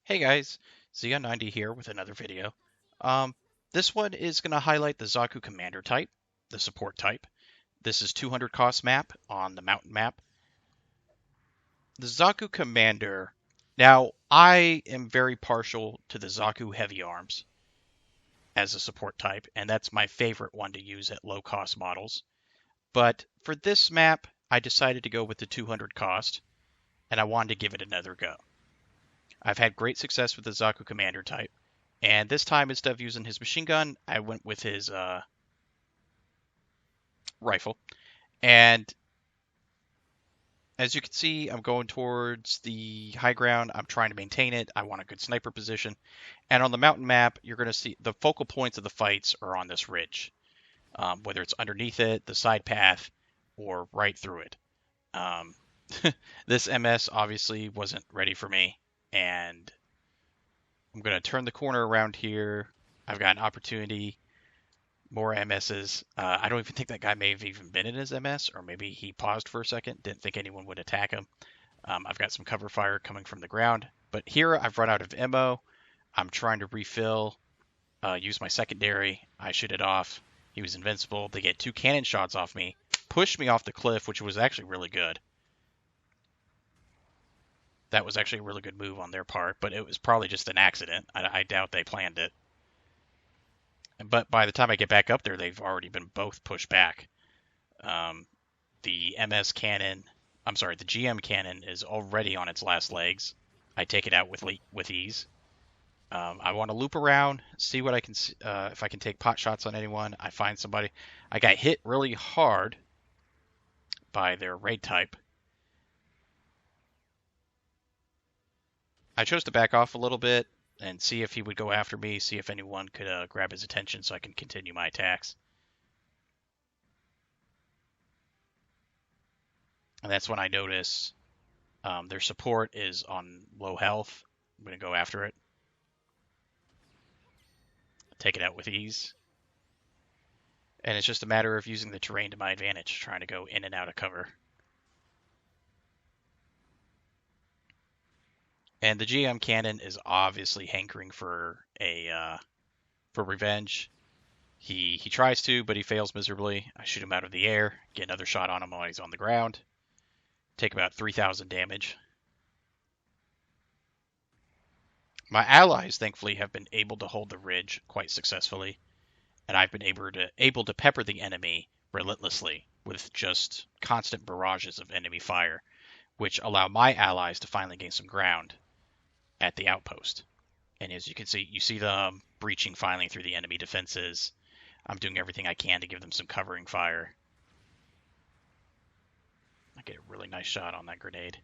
Hey guys, Zeon90 here with another video. Um, this one is going to highlight the Zaku Commander type, the support type. This is 200 cost map on the mountain map. The Zaku Commander. Now, I am very partial to the Zaku Heavy Arms as a support type, and that's my favorite one to use at low cost models. But for this map, I decided to go with the 200 cost, and I wanted to give it another go. I've had great success with the Zaku Commander type. And this time, instead of using his machine gun, I went with his rifle. And as you can see, I'm going towards the high ground. I'm trying to maintain it. I want a good sniper position. And on the mountain map, you're going to see the focal points of the fights are on this ridge, whether it's underneath it, the side path, or right through it. Um, this MS obviously wasn't ready for me, and I'm going to turn the corner around here. I've got an opportunity. More MSs. I don't even think that guy may have even been in his MS, or maybe he paused for a second, didn't think anyone would attack him. I've got some cover fire coming from the ground. But here I've run out of ammo. I'm trying to refill, use my secondary. I shoot it off. He was invincible. They get 2 cannon shots off me, pushed me off the cliff, which was actually really good. That was actually a really good move on their part, but it was probably just an accident. I doubt they planned it. But by the time I get back up there, they've already been both pushed back. The MS cannon, I'm sorry, the GM cannon is already on its last legs. I take it out with ease. I want to loop around, see what I can, if I can take pot shots on anyone. I find somebody. I got hit really hard by their raid type. I chose to back off a little bit and see if he would go after me, see if anyone could grab his attention so I can continue my attacks. And that's when I notice their support is on low health. I'm going to go after it. Take it out with ease. And it's just a matter of using the terrain to my advantage, trying to go in and out of cover. And the GM cannon is obviously hankering for revenge. He tries to, but he fails miserably. I shoot him out of the air, get another shot on him while he's on the ground. Take about 3,000 damage. My allies, thankfully, have been able to hold the ridge quite successfully, and I've been able to pepper the enemy relentlessly with just constant barrages of enemy fire, which allow my allies to finally gain some ground at the outpost. And as you can see, you see them breaching finally through the enemy defenses. I'm doing everything I can to give them some covering fire. I get a really nice shot on that grenade.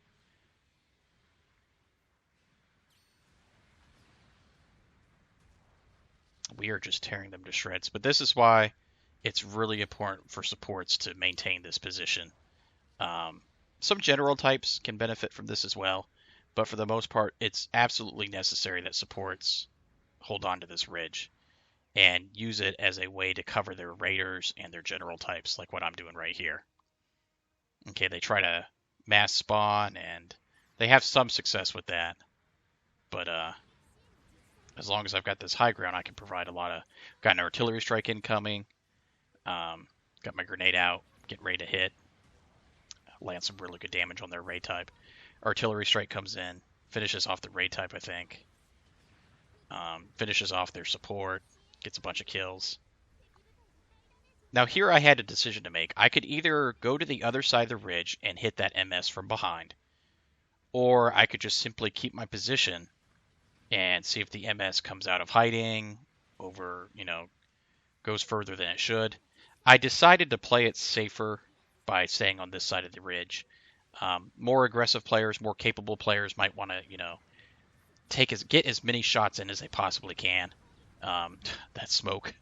We are just tearing them to shreds. But this is why it's really important for supports to maintain this position. Some general types can benefit from this as well, but for the most part, it's absolutely necessary that supports hold on to this ridge and use it as a way to cover their raiders and their general types, like what I'm doing right here. Okay, they try to mass spawn, and they have some success with that, but as long as I've got this high ground, I can provide a lot of... Got an artillery strike incoming, got my grenade out, getting ready to hit, land some really good damage on their raid type. Artillery strike comes in, finishes off the raid type, I think. Finishes off their support, gets a bunch of kills. Now here I had a decision to make. I could either go to the other side of the ridge and hit that MS from behind, or I could just simply keep my position and see if the MS comes out of hiding, goes further than it should. I decided to play it safer by staying on this side of the ridge. More aggressive players, more capable players might want to, get as many shots in as they possibly can. That smoke.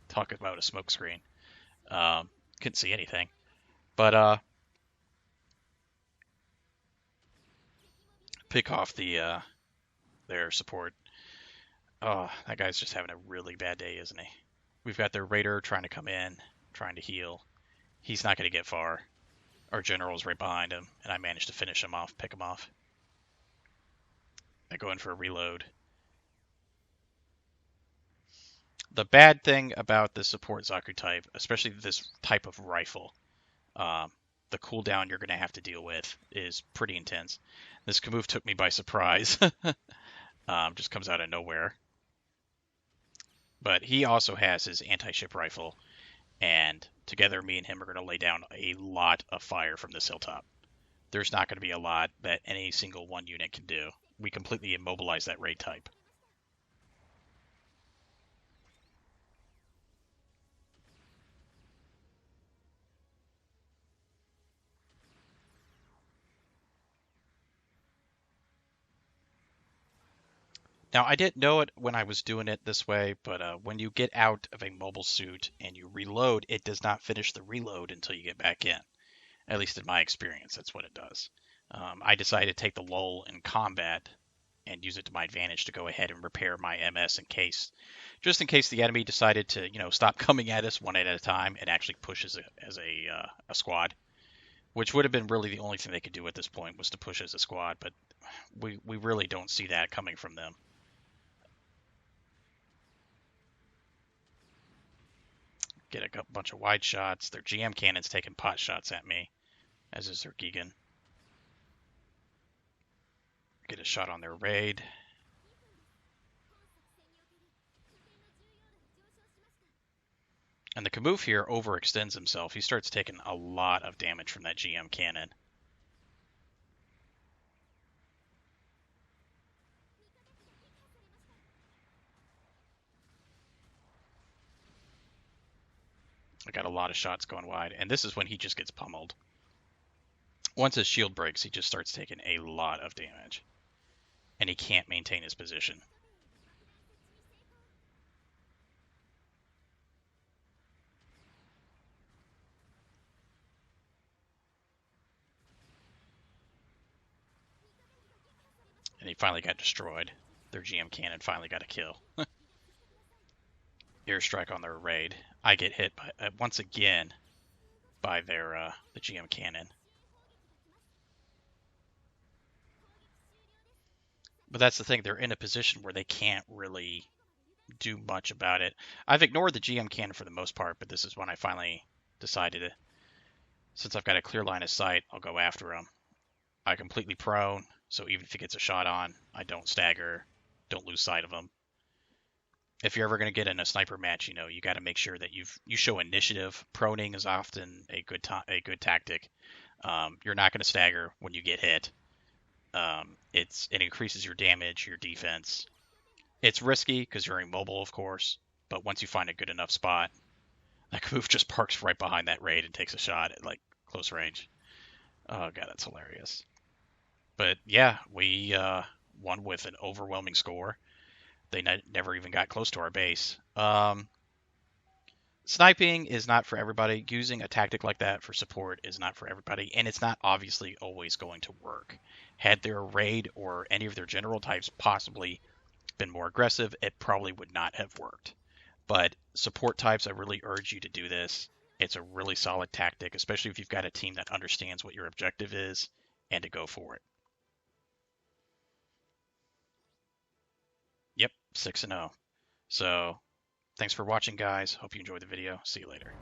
Talk about a smoke screen. Couldn't see anything. But pick off their support. Oh, that guy's just having a really bad day, isn't he? We've got their raider trying to come in, trying to heal. He's not going to get far. Our general's right behind him, and I managed to finish him off, pick him off. I go in for a reload. The bad thing about the support Zaku type, especially this type of rifle, um, the cooldown you're going to have to deal with is pretty intense. This Kamuf took me by surprise. Just comes out of nowhere. But he also has his anti-ship rifle, and together me and him are going to lay down a lot of fire from this hilltop. There's not going to be a lot that any single one unit can do. We completely immobilize that raid type. Now, I didn't know it when I was doing it this way, but when you get out of a mobile suit and you reload, it does not finish the reload until you get back in. At least in my experience, that's what it does. I decided to take the lull in combat and use it to my advantage to go ahead and repair my MS just in case the enemy decided to, stop coming at us one at a time and actually push as a squad, which would have been really the only thing they could do at this point was to push as a squad, but we really don't see that coming from them. Get a bunch of wide shots. Their GM cannon's taking pot shots at me, as is their Gigan. Get a shot on their raid. And the Kamuf here overextends himself. He starts taking a lot of damage from that GM cannon. I got a lot of shots going wide, and this is when he just gets pummeled. Once his shield breaks, he just starts taking a lot of damage, and he can't maintain his position. And he finally got destroyed. Their GM cannon finally got a kill. Airstrike on their raid. I get hit once again by the GM cannon. But that's the thing, they're in a position where they can't really do much about it. I've ignored the GM cannon for the most part, but this is when I finally decided since I've got a clear line of sight, I'll go after him. I completely prone, so even if he gets a shot on, I don't stagger, don't lose sight of him. If you're ever going to get in a sniper match, you got to make sure that you show initiative. Proning is often a good tactic. You're not going to stagger when you get hit. It increases your damage, your defense. It's risky because you're immobile, of course, but once you find a good enough spot, that move just parks right behind that raid and takes a shot at close range. Oh god, that's hilarious. But yeah, we won with an overwhelming score. They never even got close to our base. Sniping is not for everybody. Using a tactic like that for support is not for everybody, and it's not obviously always going to work. Had their raid or any of their general types possibly been more aggressive, it probably would not have worked. But support types, I really urge you to do this. It's a really solid tactic, especially if you've got a team that understands what your objective is and to go for it. Yep, 6-0. So, thanks for watching, guys. Hope you enjoyed the video. See you later.